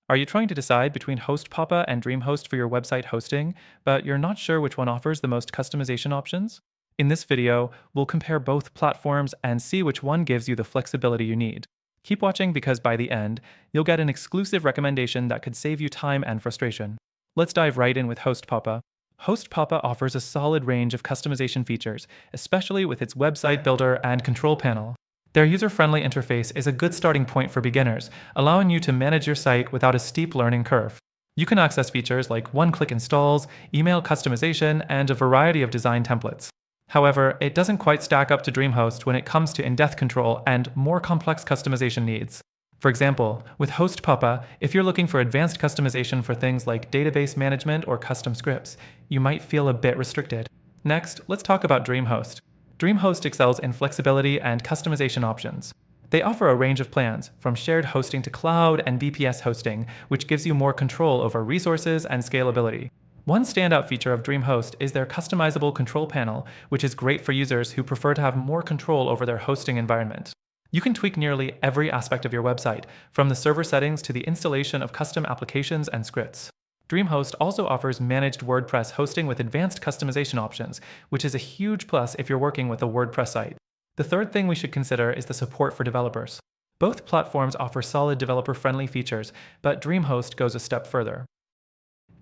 Are you trying to decide between HostPapa and DreamHost for your website hosting, but you're not sure which one offers the most customization options? In this video, we'll compare both platforms and see which one gives you the flexibility you need. Keep watching because by the end, you'll get an exclusive recommendation that could save you time and frustration. Let's dive right in with HostPapa. HostPapa offers a solid range of customization features, especially with its website builder and control panel. Their user-friendly interface is a good starting point for beginners, allowing you to manage your site without a steep learning curve. You can access features like one-click installs, email customization, and a variety of design templates. However, it doesn't quite stack up to DreamHost when it comes to in-depth control and more complex customization needs. For example, with HostPapa, if you're looking for advanced customization for things like database management or custom scripts, you might feel a bit restricted. Next, let's talk about DreamHost. DreamHost excels in flexibility and customization options. They offer a range of plans, from shared hosting to cloud and VPS hosting, which gives you more control over resources and scalability. One standout feature of DreamHost is their customizable control panel, which is great for users who prefer to have more control over their hosting environment. You can tweak nearly every aspect of your website, from the server settings to the installation of custom applications and scripts. DreamHost also offers managed WordPress hosting with advanced customization options, which is a huge plus if you're working with a WordPress site. The third thing we should consider is the support for developers. Both platforms offer solid developer-friendly features, but DreamHost goes a step further.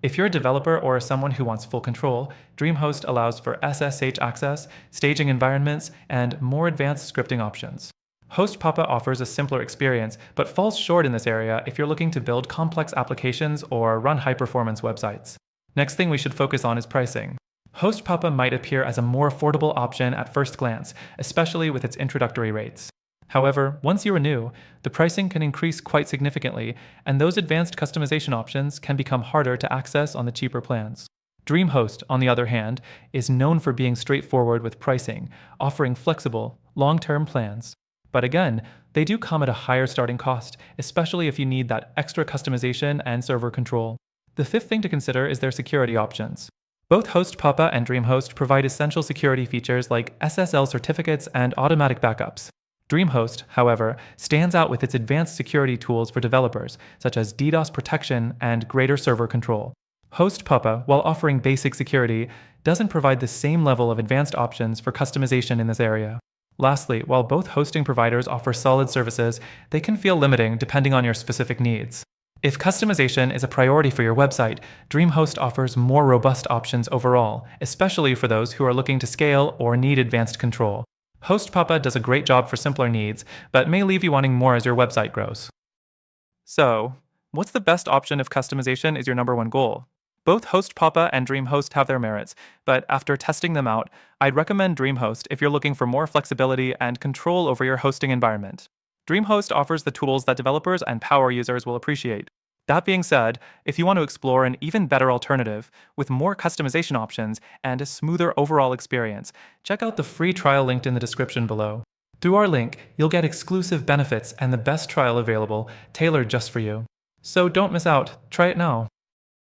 If you're a developer or someone who wants full control, DreamHost allows for SSH access, staging environments, and more advanced scripting options. HostPapa offers a simpler experience, but falls short in this area if you're looking to build complex applications or run high-performance websites. Next thing we should focus on is pricing. HostPapa might appear as a more affordable option at first glance, especially with its introductory rates. However, once you renew, the pricing can increase quite significantly, and those advanced customization options can become harder to access on the cheaper plans. DreamHost, on the other hand, is known for being straightforward with pricing, offering flexible, long-term plans. But again, they do come at a higher starting cost, especially if you need that extra customization and server control. The fifth thing to consider is their security options. Both HostPapa and DreamHost provide essential security features like SSL certificates and automatic backups. DreamHost, however, stands out with its advanced security tools for developers, such as DDoS protection and greater server control. HostPapa, while offering basic security, doesn't provide the same level of advanced options for customization in this area. Lastly, while both hosting providers offer solid services, they can feel limiting depending on your specific needs. If customization is a priority for your website, DreamHost offers more robust options overall, especially for those who are looking to scale or need advanced control. HostPapa does a great job for simpler needs, but may leave you wanting more as your website grows. So, what's the best option if customization is your number one goal? Both HostPapa and DreamHost have their merits, but after testing them out, I'd recommend DreamHost if you're looking for more flexibility and control over your hosting environment. DreamHost offers the tools that developers and power users will appreciate. That being said, if you want to explore an even better alternative with more customization options and a smoother overall experience, check out the free trial linked in the description below. Through our link, you'll get exclusive benefits and the best trial available, tailored just for you. So don't miss out. Try it now.